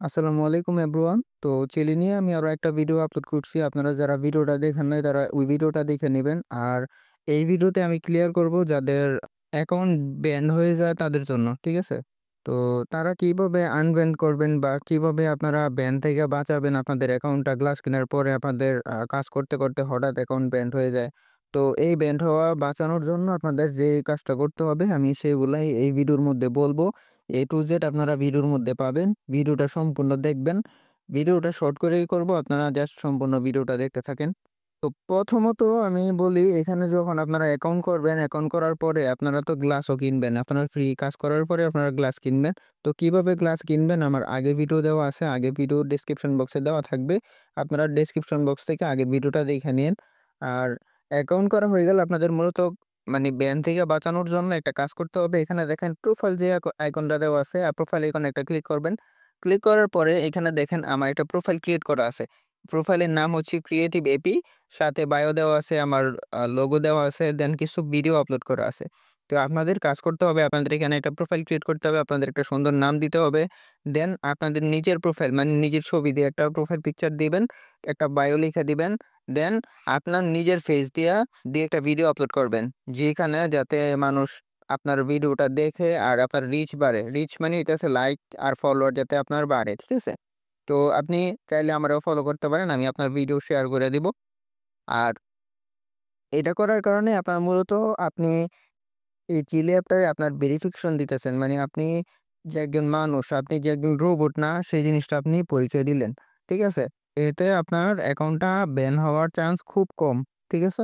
আসসালামু আলাইকুম এভরিওয়ান। তো চিলি নিয়ে আমি আরো একটা ভিডিও আপলোড করছি। আপনারা যারা ভিডিওটা দেখেন নাই তারা ওই ভিডিওটা দেখে নিবেন। আর এই ভিডিওতে আমি ক্লিয়ার করব যাদের অ্যাকাউন্ট ব্যান হয়ে যায় তাদের জন্য। ঠিক আছে? তো তারা কিভাবে আনব্যান করবেন বা কিভাবে আপনারা ব্যান থেকে বাঁচাবেন আপনাদের অ্যাকাউন্টটা গ্লাস কেনার পরে আপনাদের কাজ করতে, করতে হঠাৎ অ্যাকাউন্ট ব্যান হয়ে যায়। তো এই ব্যান হওয়া বাঁচানোর জন্য আপনাদের যে কাজটা করতে হবে আমি সেগুলাই এই ভিডিওর মধ্যে বলব। A to Z আপনারা ভিডিওর মধ্যে পাবেন। ভিডিওটা সম্পূর্ণ দেখবেন। ভিডিওটা শর্ট করেই করব। আপনারা জাস্ট সম্পূর্ণ ভিডিওটা দেখতে থাকেন। তো প্রথমত আমি বলি এখানে যখন আপনারা অ্যাকাউন্ট করবেন, অ্যাকাউন্ট করার পরে আপনারা তো গ্লাসও কিনবেন। আপনারা ফ্রি কাজ করার পরে আপনারা গ্লাস কিনবেন। তো কিভাবে গ্লাস কিনবেন আমার আগের ভিডিও দেওয়া আছে। আগের ভিডিও ডেসক্রিপশন বক্সে দেওয়া থাকবে। আপনারা ডেসক্রিপশন বক্স থেকে আগের ভিডিওটা দেখে নিয়েন। আর অ্যাকাউন্ট করা হয়ে গেলে আপনাদের মূলত মানে ব্যান থেকে বাঁচানোর জন্য একটা কাজ করতে হবে। এখানে দেখেন প্রোফাইল যে আইকনটা দেওয়া আছে, প্রোফাইল আইকনে একটা ক্লিক করবেন। ক্লিক করার পরে এখানে দেখেন আমার একটা প্রোফাইল ক্রিয়েট করা আছে। প্রোফাইলের নাম হচ্ছে ক্রিয়েটিভ এপি। সাথে বায়ো দেওয়া আছে, আমার লোগো দেওয়া আছে, দেন কিছু ভিডিও আপলোড করা আছে। তো আপনাদের কাজ করতে হবে, আপনাদের এখানে একটা প্রোফাইল ক্রিয়েট করতে হবে, আপনাদের একটা সুন্দর নাম দিতে হবে। দেন আপনাদের নিজের প্রোফাইল মানে নিজের ছবি দিয়ে একটা প্রোফাইল পিকচার দিবেন, একটা বায়ো লিখে দিবেন। দেন আপনার নিজের ফেস দিয়ে একটা ভিডিও আপলোড করবেন। যেখানে যাতে মানুষ আপনার ভিডিওটা দেখে আর আপনার রিচ বাড়ে। রিচ মানে এটা হচ্ছে লাইক আর ফলোয়ার যাতে আপনার বাড়ে। ঠিক আছে? তো আপনি চাইলে আমারও ফলো করতে পারেন। আমি আপনার ভিডিও শেয়ার করে দিব। আর এটা করার কারণে আপনার মূলত আপনি এই চিলি অ্যাপটায় আপনার ভেরিফিকেশন দিতেছেন। মানে আপনি যে একজন মানুষ, আপনি যে একজন রোবট না, সেই জিনিসটা আপনি পরিচয় দিলেন। ঠিক আছে? এতে আপনার অ্যাকাউন্টটা ব্যান হওয়ার চান্স খুব কম। ঠিক আছে?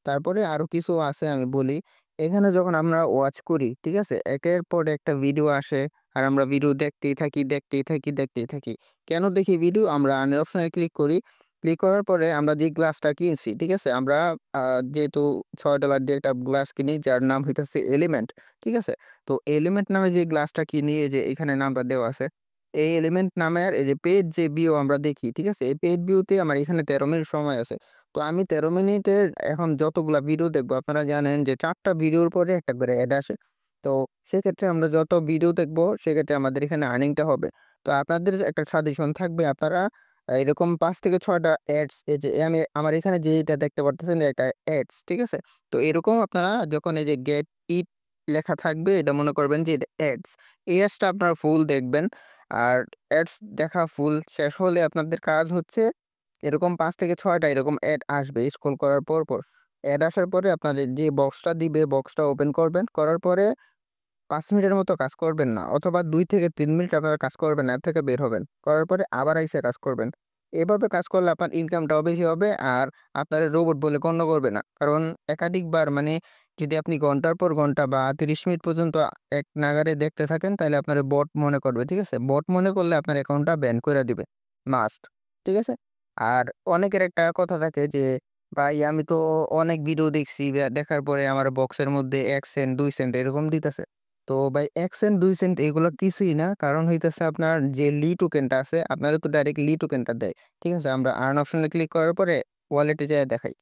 তারপরে আরো কিছু আছে আমি বলি। এখানে যখন আমরা ওয়াচ করি, ঠিক আছে? একের পর একটা ভিডিও আসে আর আমরা ভিডিও দেখতেই থাকি, দেখতেই থাকি, দেখতেই থাকি। কেন দেখি ভিডিও? আমরা আনের অপশনে ক্লিক করি। ক্লিক করার পরে আমরা যে গ্লাসটা কিনছি, ঠিক আছে? আমরা আ যেহেতু $৬ দিয়ে একটা গ্লাস কিনি যার নাম হইতেছে এলিমেন্ট। ঠিক আছে? তো এলিমেন্ট নামে যে গ্লাসটা কিনি এই যে এখানে নামটা দেওয়া আছে। এই এলিমেন্ট নামের এই যে পেজ যে ভিউ আমরা দেখি, ঠিক আছে? এই পেজ ভিউতে আমার এখানে ১৩ মিনিট সময় আছে। তো আমি ১৩ মিনিটের এখন যতগুলা ভিডিও দেখবো আপনারা জানেন যে ৪ টা ভিডিওর পরে একটা করে এড আসে। তো সেক্ষেত্রে আমরা যত ভিডিও দেখবো সেক্ষেত্রে আমাদের এখানে আর্নিংটা হবে। তো আপনাদের একটা সাজেশন থাকবে আপনারা এরকম ৫ থেকে ৬ টা এডস এই যে আমি আমার এখানে যেটা দেখতে পারতেছেন এটা এডস, ঠিক আছে? তো এরকম আপনারা যখন এই যে গেট ইট লেখা থাকবে এটা মনে করবেন যে এটা এডস। এই এডসটা আপনারা ফুল দেখবেন। আর এডস দেখা ফুল শেষ হলে আপনাদের কাজ হচ্ছে এরকম ৫ থেকে ৬ টা এরকম এড আসবে স্ক্রল করার পর। এড আসার পরে আপনাদের যে বক্সটা দিবে বক্সটা ওপেন করবেন। করার পরে ৫ মিনিটের মতো কাজ করবেন না অথবা ২ থেকে ৩ মিনিট আপনারা কাজ করবেন, অ্যাপ থেকে বের হবেন। করার পরে আবার আইসা কাজ করবেন। এভাবে কাজ করলে আপনার ইনকামটাও বেশি হবে আর আপনার রোবট বলে গণ্য করবে না। কারণ একাধিকবার মানে যদি আপনি ঘন্টার পর ঘন্টা বা ৩০ মিনিট পর্যন্ত এক নাগাড়ে দেখতে থাকেন তাইলে আপনারে বট মনে করবে। ঠিক আছে? বট মনে করলে আপনার অ্যাকাউন্টটা ব্যান কইরা দিবে। মাস্ট। ঠিক আছে? আর অনেকের একটা কথা থাকে যে, "ভাই আমি তো অনেক ভিডিও দেখছি, দেখার পরে আমার বক্সের মধ্যে ১ সেন্ট ২ সেন্ট এরকম দিতেছে।" তো ভাই ১ সেন্ট ২ সেন্ট এগুলো কিছুই না। কারণ হইতেছে আপনার যে টোকেনটা আছে, আপনারা তো ডাইরেক্ট টোকেনটা দেয়। ঠিক আছে? আমরা আর্ন অপশনে ক্লিক করার পরে ওয়ালেটে যায়া দেখাই।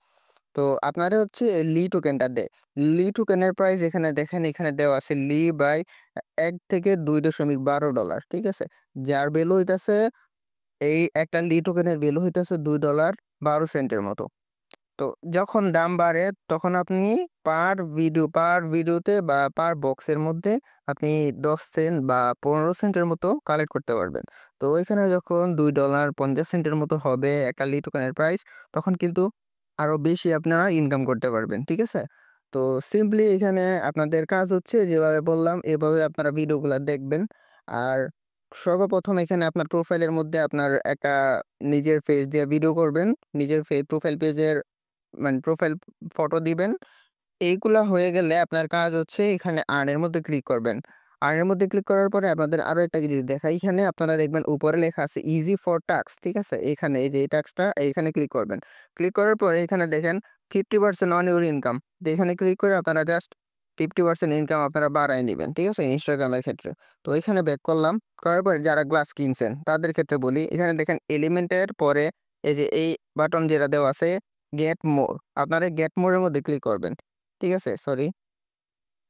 তো আপনারা হচ্ছে টোকেনটা দেয়। টোকেনের প্রাইস এখানে দেখেন এখানে দেওয়া আছে বাই ১ থেকে $২.১২ ঠিক আছে? যার ভ্যালু হইতাছে এই একটা টোকেনের ভ্যালু হইতাছে $২.১২ মতো। তো যখন দাম বাড়ে তখন আপনি পার ভিডিওতে বা পার বক্সের মধ্যে আপনি ১০ সেন্ট বা ১৫ সেন্টের মতো কালেক্ট করতে পারবেন। তো ওইখানে যখন $২.৫০ মতো হবে একটা টোকেনের প্রাইস তখন কিন্তু আরো বেশি আপনারা ইনকাম করতে পারবেন। ঠিক আছে? তো সিম্পলি এখানে আপনাদের কাজ হচ্ছে যেভাবে বললাম এভাবে আপনারা ভিডিওগুলা দেখবেন। আর সর্বপ্রথম এখানে আপনার প্রোফাইলের মধ্যে আপনার একটা নিজের ফেস দিয়ে ভিডিও করবেন। নিজের প্রোফাইল পেজের মানে প্রোফাইল ফটো দিবেন। এইগুলা হয়ে গেলে আপনার কাজ হচ্ছে এখানে আর্ন এর মধ্যে ক্লিক করবেন। আর্ন এর মধ্যে ক্লিক করার পরে আপনাদের আরো একটা জিনিস দেখাই। এখানে আপনারা দেখবেন উপরে লেখা আছে ইজি ফর টাস্ক, ঠিক আছে? এখানে এই যে এই টাস্কটা এইখানে ক্লিক করবেন। ক্লিক করার পরে এখানে দেখেন 50% অন ইউর ইনকাম। তো এখানে ক্লিক করে আপনারা জাস্ট 50% ইনকাম আপনারা বাড়ায় নিবেন। ঠিক আছে? Instagram এর ক্ষেত্রে। তো এখানে ব্যাক করলাম। করার পরে যারা গ্লাস কিনছেন তাদের ক্ষেত্রে বলি, এখানে দেখেন এলিমেন্টের পরে এই যে এই বাটন যেটা দেওয়া আছে গেট মোর। আপনারা গেট মোর এর মধ্যে ক্লিক করবেন। ঠিক আছে? সরি।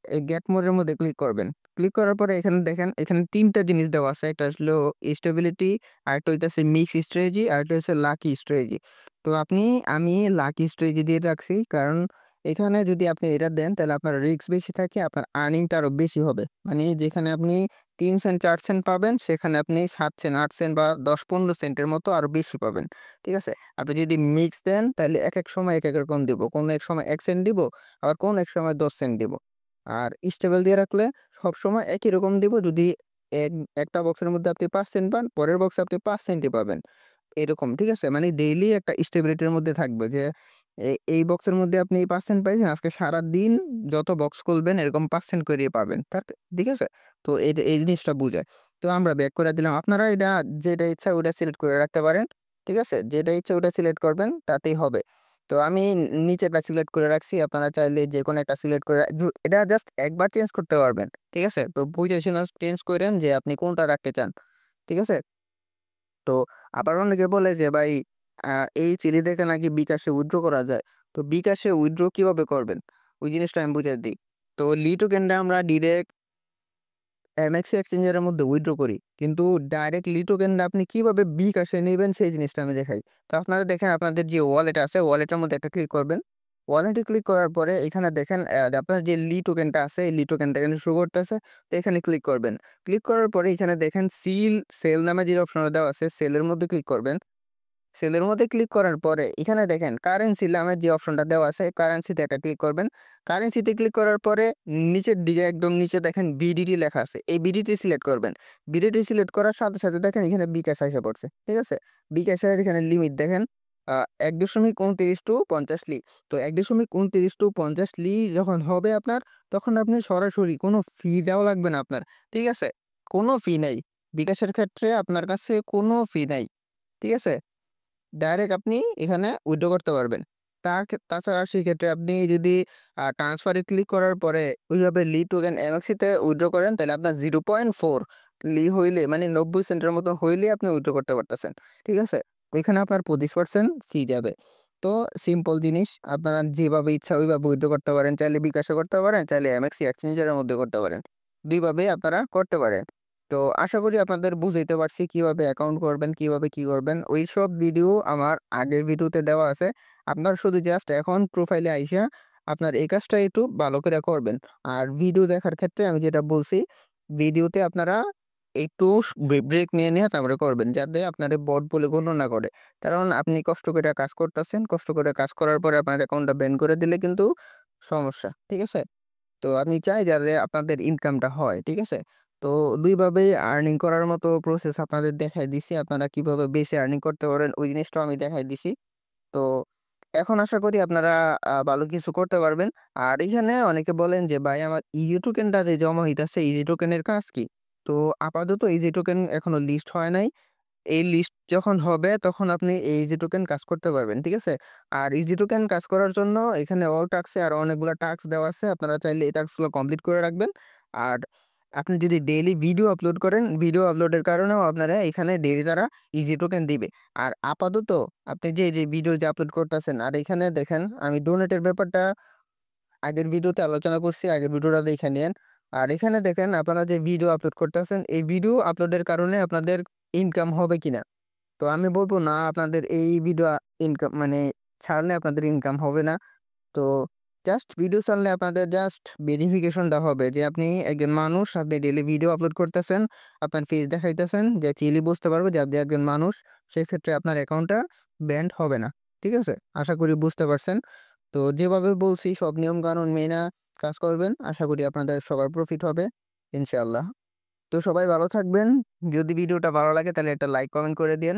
এই গেট মোর এর মধ্যে ক্লিক করবেন। ক্লিক করার পরে এখানে দেখেন এখানে ৩ টা জিনিস দেওয়া আছে। একটা হলো স্টেবিলিটি, আরেকটা হইতাছে মিক্স স্ট্র্যাটেজি, আরেকটা হচ্ছে লাকি স্ট্র্যাটেজি। তো আমি লাকি স্ট্র্যাটেজি দিয়ে রাখছি। কারণ এখানে যদি আপনি এটা দেন তাহলে আপনার রিস্ক বেশি থাকে, আপনার আর্নিংটা আরো বেশি হবে। মানে যেখানে আপনি ৩ সেন্ট ৪ সেন্ট পাবেন সেখানে আপনি ৭ সেন্ট ৮ সেন্ট বা ১০-১৫ সেন্টের মতো আরো বেশি পাবেন। ঠিক আছে? আপনি যদি মিক্স দেন তাহলে একেক সময় একেক রকম দিব। কোনো এক সময় ১ সেন্ট দিব, আবার কোনো এক সময় ১০ সেন্ট দিব। আর স্টেবল দিয়ে রাখলে সবসময় একই রকম দিব। যদি এক একটা বক্সের মধ্যে আপনি ৫ সেন্ট পান, পরের বক্সে আপনি ৫ সেন্টই পাবেন। এরকম, ঠিক আছে? মানে ডেইলি একটা স্টেবিলিটির মধ্যে থাকবে যে এই বক্সের মধ্যে আপনি ৫% পাইছেন, আজকে সারাদিন যত বক্স খুলবেন এরকম ৫% কইরে পাবেন। ঠিক আছে? তো এই জিনিসটা বুঝায়। তো আমরা ব্যাক করে দিলাম। আপনারা এটা যেটা ইচ্ছা ওটা সিলেক্ট করে রাখতে পারেন। ঠিক আছে? যেটা ইচ্ছা ওটা সিলেক্ট করবেন, তাতেই হবে। তো আমি নিচেরটা সিলেক্ট করে রাখছি। আপনারা চাইলে যেকোনো একটা সিলেক্ট করে এটা জাস্ট একবার চেঞ্জ করতে পারবেন। ঠিক আছে? তো বুঝে শুনে চেঞ্জ কইরেন যে আপনি কোনটা রাখতে চান। ঠিক আছে? তো আবার অনেকে বলে যে ভাই আ এই চিলি থেকে নাকি বিকাশে উইথড্র করা যায়। তো বিকাশে উইথড্র কিভাবে করবেন? ওই জিনিসটা আমি বুঝাই দেই। তো লি টোকেনটা আমরা ডিরেক্ট এমএক্স এক্সচেঞ্জের মধ্যে উইথড্র করি। কিন্তু ডাইরেক্ট লি টোকেনটা আপনি কিভাবে বিকাশে নিবেন সেই জিনিসটা আমি দেখাই। তো আপনারা দেখেন আপনাদের যে ওয়ালেট আছে ওয়ালেটের মধ্যে একটা ক্লিক করবেন। ওয়ালেটে ক্লিক করার পরে এখানে দেখেন আপনার যে লি টোকেনটা আছে এই লি টোকেনটা এখানে শো করতেছে। তো এখানে ক্লিক করবেন। ক্লিক করার পরে এখানে দেখেন সেল নামে যে অপশনটা দেওয়া আছে সেলের মধ্যে ক্লিক করবেন। সেলের মধ্যে ক্লিক করার পরে এখানে দেখেন কারেন্সি নামের যে অপশনটা দেওয়া আছে কারেন্সিতে একটা ক্লিক করবেন। কারেন্সিতে ক্লিক করার পরে নিচের দিকে একদম নিচে দেখেন বিডিটি লেখা আছে। এই বিডিটি সিলেক্ট করবেন। বিডিটি সিলেক্ট করার সাথে, সাথে দেখেন এখানে বিকাশ আইসা পড়ছে। ঠিক আছে? বিকাশের এখানে লিমিট দেখেন ১.২৯-৫০ লি। তো ১.২৯-৫০ লি যখন হবে আপনার তখন আপনি সরাসরি কোনো ফি দেওয়া লাগবে না আপনার। ঠিক আছে? কোনো ফি নাই। বিকাশের ক্ষেত্রে আপনার কাছে কোনো ফি নাই। ঠিক আছে? ডাইরেক্ট আপনি এখানে উইথড্র করতে পারবেন। তাছাড়া সেক্ষেত্রে আপনি যদি ট্রান্সফারে ক্লিক করার পরে ওইভাবে লি টোকেন এমএক্সি তে উইথড্র করেন তাহলে আপনার 0.4 লি হইলে মানে ৯০ সেন্টের মতো হইলেই আপনি উইথড্র করতে পারতেছেন। ঠিক আছে? ওইখানে আপনার ২৫% ফি যাবে। তো সিম্পল জিনিস আপনারা যেভাবে ইচ্ছা ওইভাবে উইথড্র করতে পারেন। চাইলে বিকাশে করতে পারেন, চাইলে এমএক্সি এক্সচেঞ্জের মধ্যে করতে পারেন। ২ ভাবেই আপনারা করতে পারেন। তো আশা করি আপনাদের বুঝাইতে পারছি কিভাবে অ্যাকাউন্ট করবেন, কিভাবে কি করবেন। ওইসব ভিডিও আমার আগের ভিডিওতে দেওয়া আছে। আপনার শুধু জাস্ট এখন প্রোফাইলে আইসা আপনার এই কাজটা একটু ভালো করে করবেন। আর ভিডিও দেখার ক্ষেত্রে আমি যেটা বলছি, ভিডিওতে আপনারা একটু ব্রেক নিয়ে তারপরে করবেন। যাতে আপনারে বট বলে গণ্য না করে। কারণ আপনি কষ্ট করে কাজ করতেছেন, কষ্ট করে কাজ করার পরে আপনার অ্যাকাউন্টটা ব্যান করে দিলে কিন্তু সমস্যা। ঠিক আছে? তো আমি চাই যাতে আপনাদের ইনকামটা হয়। ঠিক আছে? তো ২ ভাবেই আর্নিং করার মতো প্রসেস আপনাদের দেখাই দিছি। আপনারা কিভাবে বেশি আর্নিং করতে পারেন ওই জিনিসটাও আমি দেখাই দিছি। তো এখন আশা করি আপনারা ভালো কিছু করতে পারবেন। আর এখানে অনেকে বলেন যে, "ভাই আমার ইজি টোকেনটা যে জমা হইতাছে, ইজি টোকেনের কাজ কি?" তো আপাতত ইজি টোকেন এখনো লিস্ট হয় নাই। এই লিস্ট যখন হবে তখন আপনি এই ইজি টোকেন কাজ করতে পারবেন। ঠিক আছে? আর ইজি টোকেন কাজ করার জন্য এখানে অল টাস্ক এ আরো অনেকগুলা টাস্ক দেওয়া আছে। আপনারা চাইলে এই টাস্কগুলো কমপ্লিট করে রাখবেন। আর আপনি যদি ডেইলি ভিডিও আপলোড করেন, ভিডিও আপলোডের কারণেও আপনারা এখানে ডেইলি তারা ইজি টোকেন দিবে। আর আপাতত আপনি যে ভিডিও যে আপলোড করতেছেন আর এখানে দেখেন আমি ডোনেটের ব্যাপারটা আগের ভিডিওতে আলোচনা করছি। আগের ভিডিওটা দেখে নিয়েন। আর এখানে দেখেন আপনারা যে ভিডিও আপলোড করতেছেন, এই ভিডিও আপলোডের কারণে আপনাদের ইনকাম হবে কিনা? তো আমি বলব না আপনাদের এই ভিডিও ইনকাম মানে ছাড়লে আপনাদের ইনকাম হবে না। তো জাস্ট ভিডিও ছাড়লে আপনাদের জাস্ট ভেরিফিকেশনটা হবে যে আপনি একজন মানুষ, আপনি ডেইলি ভিডিও আপলোড করতেছেন, আপনার ফেস দেখাইতেছেন যে ক্লিয়ারলি বুঝতে পারবে যে আপনি একজন মানুষ। সেক্ষেত্রে আপনার অ্যাকাউন্টটা ব্যান্ড হবে না। ঠিক আছে? আশা করি বুঝতে পারছেন। তো যেভাবে বলছি সব নিয়মকানুন মেনে কাজ করবেন। আশা করি আপনাদের সবার প্রফিট হবে ইনশাআল্লাহ। তো সবাই ভালো থাকবেন। যদি ভিডিওটা ভালো লাগে তাহলে একটা লাইক কমেন্ট করে দিয়েন।